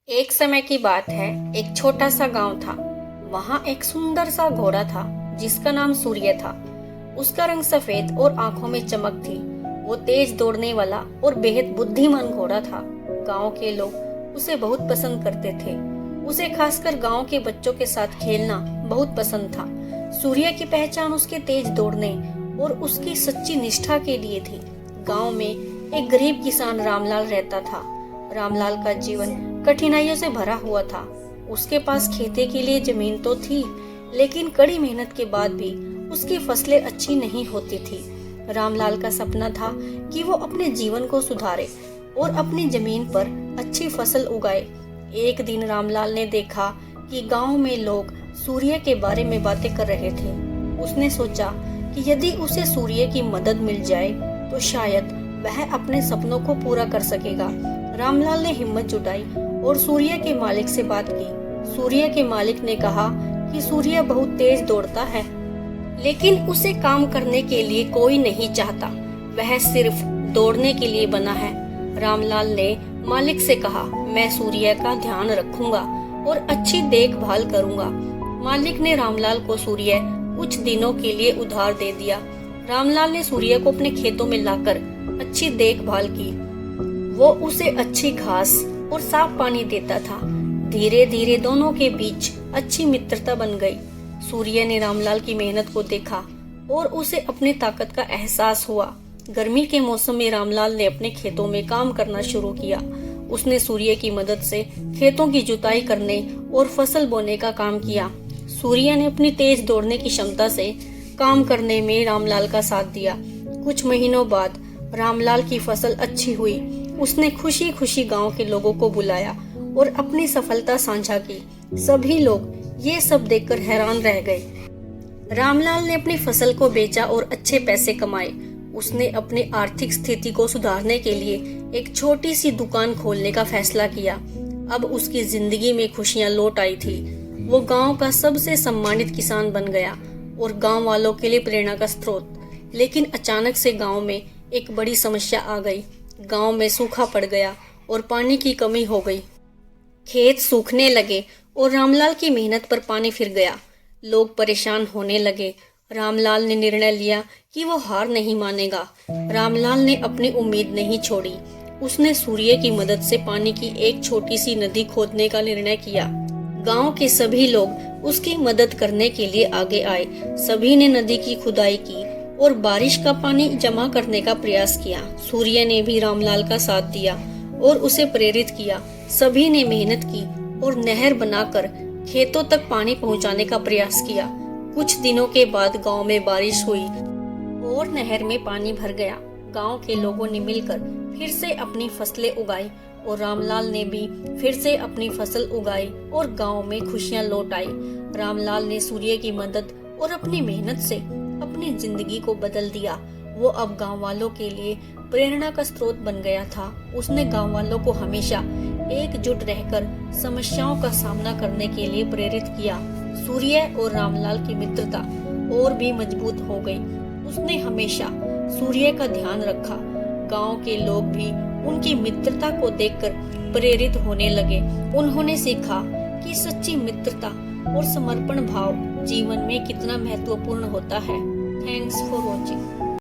एक समय की बात है। एक छोटा सा गांव था। वहां एक सुंदर सा घोड़ा था जिसका नाम सूर्य था। उसका रंग सफेद और आंखों में चमक थी। वो तेज दौड़ने वाला और बेहद बुद्धिमान घोड़ा था। गांव के लोग उसे बहुत पसंद करते थे। उसे खासकर गांव के बच्चों के साथ खेलना बहुत पसंद था। सूर्य की पहचान उसके तेज दौड़ने और उसकी सच्ची निष्ठा के लिए थी। गांव में एक गरीब किसान रामलाल रहता था। रामलाल का जीवन कठिनाइयों से भरा हुआ था। उसके पास खेती के लिए जमीन तो थी, लेकिन कड़ी मेहनत के बाद भी उसकी फसलें अच्छी नहीं होती थी। रामलाल का सपना था कि वो अपने जीवन को सुधारे और अपनी जमीन पर अच्छी फसल उगाए। एक दिन रामलाल ने देखा कि गांव में लोग सूर्य के बारे में बातें कर रहे थे। उसने सोचा कि यदि उसे सूर्य की मदद मिल जाए तो शायद वह अपने सपनों को पूरा कर सकेगा। रामलाल ने हिम्मत जुटाई और सूर्य के मालिक से बात की। सूर्य के मालिक ने कहा कि सूर्य बहुत तेज दौड़ता है, लेकिन उसे काम करने के लिए कोई नहीं चाहता। वह सिर्फ दौड़ने के लिए बना है। रामलाल ने मालिक से कहा, मैं सूर्य का ध्यान रखूंगा और अच्छी देखभाल करूंगा। मालिक ने रामलाल को सूर्य कुछ दिनों के लिए उधार दे दिया। रामलाल ने सूर्य को अपने खेतों में लाकर अच्छी देखभाल की। वो उसे अच्छी घास और साफ पानी देता था। धीरे धीरे दोनों के बीच अच्छी मित्रता बन गई। सूर्य ने रामलाल की मेहनत को देखा और उसे अपनी ताकत का एहसास हुआ। गर्मी के मौसम में रामलाल ने अपने खेतों में काम करना शुरू किया। उसने सूर्य की मदद से खेतों की जुताई करने और फसल बोने का काम किया। सूर्य ने अपनी तेज दौड़ने की क्षमता से काम करने में रामलाल का साथ दिया। कुछ महीनों बाद रामलाल की फसल अच्छी हुई। उसने खुशी खुशी गांव के लोगों को बुलाया और अपनी सफलता साझा की। सभी लोग ये सब देखकर हैरान रह गए। रामलाल ने अपनी फसल को बेचा और अच्छे पैसे कमाए। उसने अपनी आर्थिक स्थिति को सुधारने के लिए एक छोटी सी दुकान खोलने का फैसला किया। अब उसकी जिंदगी में खुशियां लौट आई थी। वो गांव का सबसे सम्मानित किसान बन गया और गांव वालों के लिए प्रेरणा का स्रोत। लेकिन अचानक से गांव में एक बड़ी समस्या आ गई। गांव में सूखा पड़ गया और पानी की कमी हो गई। खेत सूखने लगे और रामलाल की मेहनत पर पानी फिर गया। लोग परेशान होने लगे। रामलाल ने निर्णय लिया कि वो हार नहीं मानेगा। रामलाल ने अपनी उम्मीद नहीं छोड़ी। उसने सूर्य की मदद से पानी की एक छोटी सी नदी खोदने का निर्णय किया। गांव के सभी लोग उसकी मदद करने के लिए आगे आए। सभी ने नदी की खुदाई की और बारिश का पानी जमा करने का प्रयास किया। सूर्य ने भी रामलाल का साथ दिया और उसे प्रेरित किया। सभी ने मेहनत की और नहर बनाकर खेतों तक पानी पहुंचाने का प्रयास किया। कुछ दिनों के बाद गांव में बारिश हुई और नहर में पानी भर गया। गांव के लोगों ने मिलकर फिर से अपनी फसलें उगाई और रामलाल ने भी फिर से अपनी फसल उगाई और गांव में खुशियां लौट आई। रामलाल ने सूर्य की मदद और अपनी मेहनत से अपनी जिंदगी को बदल दिया। वो अब गांव वालों के लिए प्रेरणा का स्रोत बन गया था। उसने गांव वालों को हमेशा एकजुट रहकर समस्याओं का सामना करने के लिए प्रेरित किया। सूर्य और रामलाल की मित्रता और भी मजबूत हो गई। उसने हमेशा सूर्य का ध्यान रखा। गांव के लोग भी उनकी मित्रता को देखकर प्रेरित होने लगे। उन्होंने सीखा कि सच्ची मित्रता और समर्पण भाव जीवन में कितना महत्वपूर्ण होता है। Thanks for watching.